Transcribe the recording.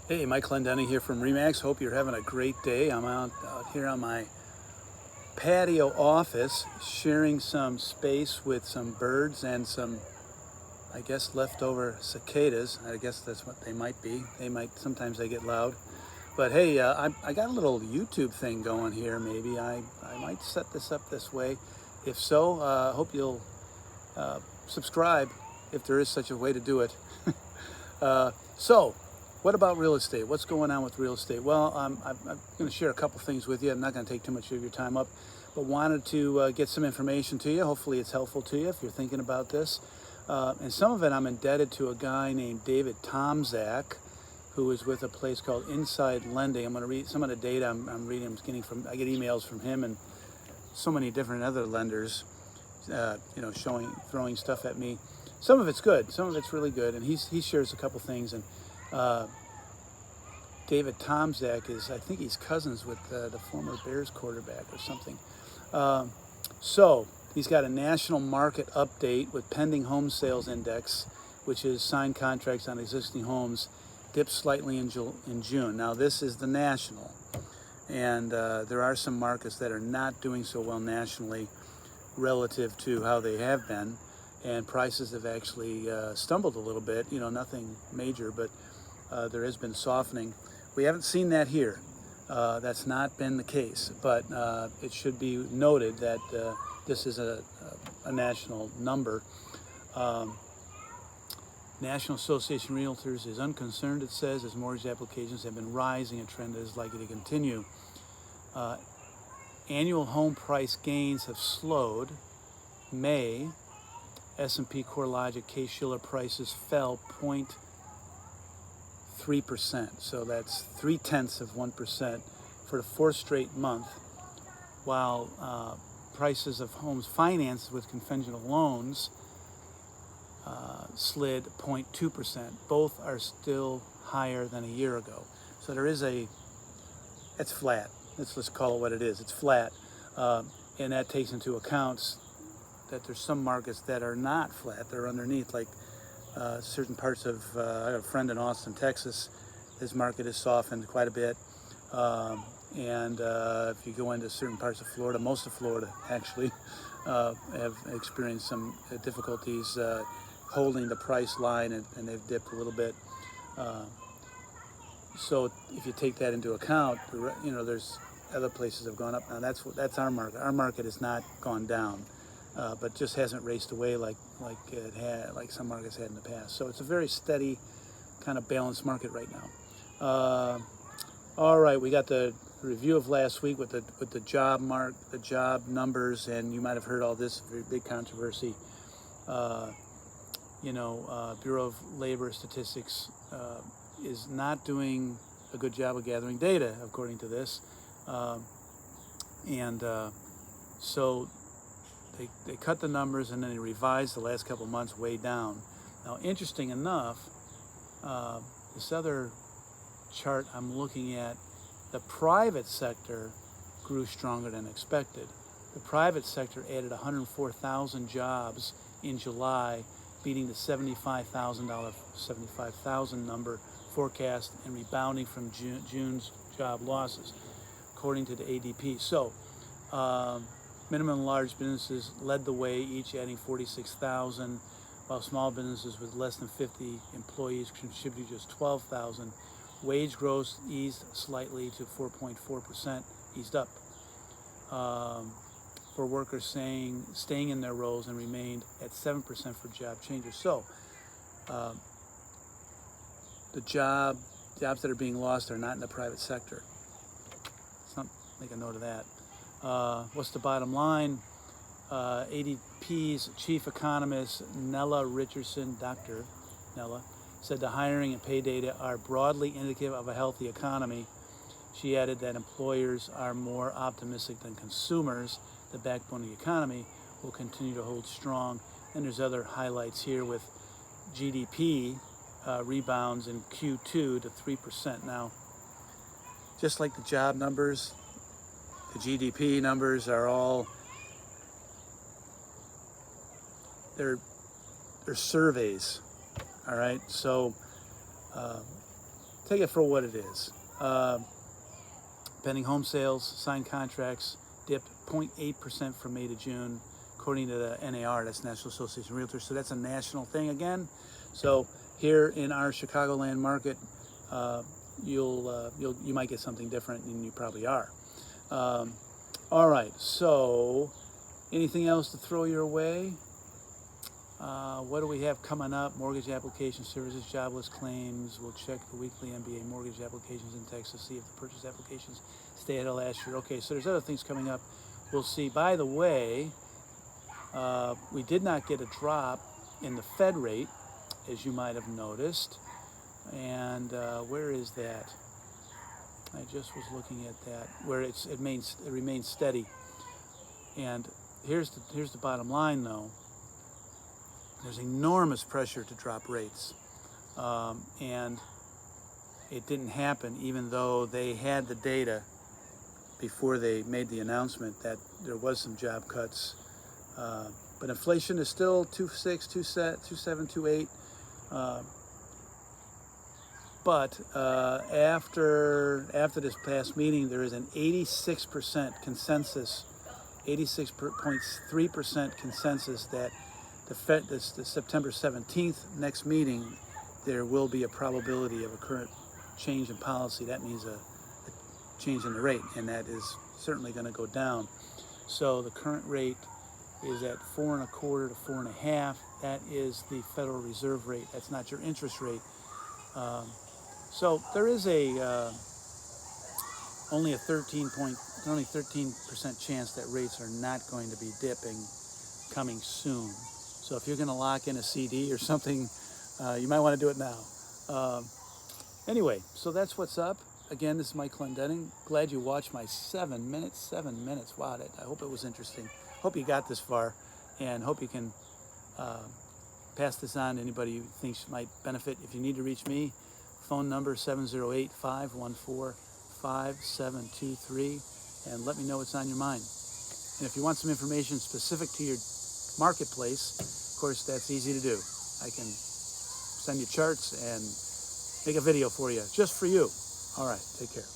Hey, Mike Clendenny here from Remax. Hope you're having a great day. I'm out here on my patio office sharing some space with some birds and some, I guess, leftover cicadas. I guess that's what they might be. Sometimes they get loud. But hey, I got a little YouTube thing going here. Maybe I might set this up this way. If so, hope you'll subscribe if there is such a way to do it. So, what about real estate? What's going on with real estate? Well, I'm going to share a couple things with you. I'm not going to take too much of your time up, but wanted to get some information to you. Hopefully it's helpful to you if you're thinking about this. And some of it I'm indebted to a guy named David Tomzak, who is with a place called Inside Lending. I'm going to read some of the data I'm reading. I get emails from him and so many different other lenders, throwing stuff at me. Some of it's good, some of it's really good, and he shares a couple things. And David Tomzak I think he's cousins with the former Bears quarterback or something. So he's got a national market update with pending home sales index, which is signed contracts on existing homes, dipped slightly in June. Now this is the national, and there are some markets that are not doing so well nationally relative to how they have been, and prices have actually stumbled a little bit. Nothing major, but there has been softening. We haven't seen that here. That's not been the case, but it should be noted that this is a national number. National Association of Realtors is unconcerned, it says, as mortgage applications have been rising, a trend that is likely to continue. Annual home price gains have slowed. May, S&P CoreLogic Case-Shiller prices fell 0.3%. So that's 0.3% for the fourth straight month, while prices of homes financed with conventional loans slid 0.2%. Both are still higher than a year ago. So it's flat. Let's call it what it is. It's flat. And that takes into account that there's some markets that are not flat. They're underneath, like certain parts of, I have a friend in Austin, Texas. His market has softened quite a bit. And if you go into certain parts of Florida, most of Florida actually, have experienced some difficulties holding the price line, and they've dipped a little bit. So if you take that into account, there's other places have gone up. Now that's our market. Our market has not gone down, but just hasn't raced away like some markets had in the past. So it's a very steady, kind of balanced market right now. All right, we got the review of last week with the job numbers, and you might have heard all this very big controversy. Bureau of Labor Statistics is not doing a good job of gathering data, according to this, so they cut the numbers, and then they revised the last couple of months way down. Now, interesting enough, this other chart I'm looking at, the private sector grew stronger than expected. The private sector added 104,000 jobs in July, beating the 75,000 number forecast and rebounding from June's job losses, according to the ADP. So, minimum and large businesses led the way, each adding 46,000, while small businesses with less than 50 employees contributed just 12,000. Wage growth eased slightly to 4.4%, eased up, for workers staying in their roles, and remained at 7% for job changers. So the jobs that are being lost are not in the private sector. Let's not make a note of that. What's the bottom line? ADP's chief economist, Nella Richardson, Dr. Nella, said the hiring and pay data are broadly indicative of a healthy economy. She added that employers are more optimistic than consumers. The backbone of the economy will continue to hold strong. And there's other highlights here with GDP rebounds in Q2 to 3%. Now, just like the job numbers, the GDP numbers are all, they're surveys, all right? So take it for what it is. Pending home sales, signed contracts dipped 0.8% from May to June, according to the NAR, that's National Association of Realtors. So that's a national thing again. So here in our Chicagoland market, you might get something different, and you probably are. All right. So anything else to throw your way? What do we have coming up? Mortgage application services, jobless claims. We'll check the weekly MBA mortgage applications index to see if the purchase applications stay ahead of last year. Okay, so there's other things coming up. We'll see. By the way, we did not get a drop in the Fed rate, as you might have noticed. And where is that? I just was looking at that, where it remains steady. And here's the bottom line, though. There's enormous pressure to drop rates, and it didn't happen, even though they had the data before they made the announcement that there was some job cuts. But inflation is still 2.6, 2.7, 2.8. But after this past meeting, there is an 86% consensus, 86.3% consensus that the September 17th next meeting, there will be a probability of a current change in policy. That means a change in the rate, and that is certainly going to go down. So the current rate is at 4.25 to 4.5. That is the Federal Reserve rate. That's not your interest rate. So there is only 13% chance that rates are not going to be dipping coming soon. So if you're going to lock in a CD or something, you might want to do it now. Anyway, so that's what's up. Again, this is Mike Clendenning. Glad you watched my 7 minutes. 7 minutes. Wow, I hope it was interesting. Hope you got this far, and hope you can pass this on to anybody you think might benefit. If you need to reach me, phone number 708-514-5723, and let me know what's on your mind. And if you want some information specific to your marketplace, of course, that's easy to do. I can send you charts and make a video for you, just for you. All right, take care.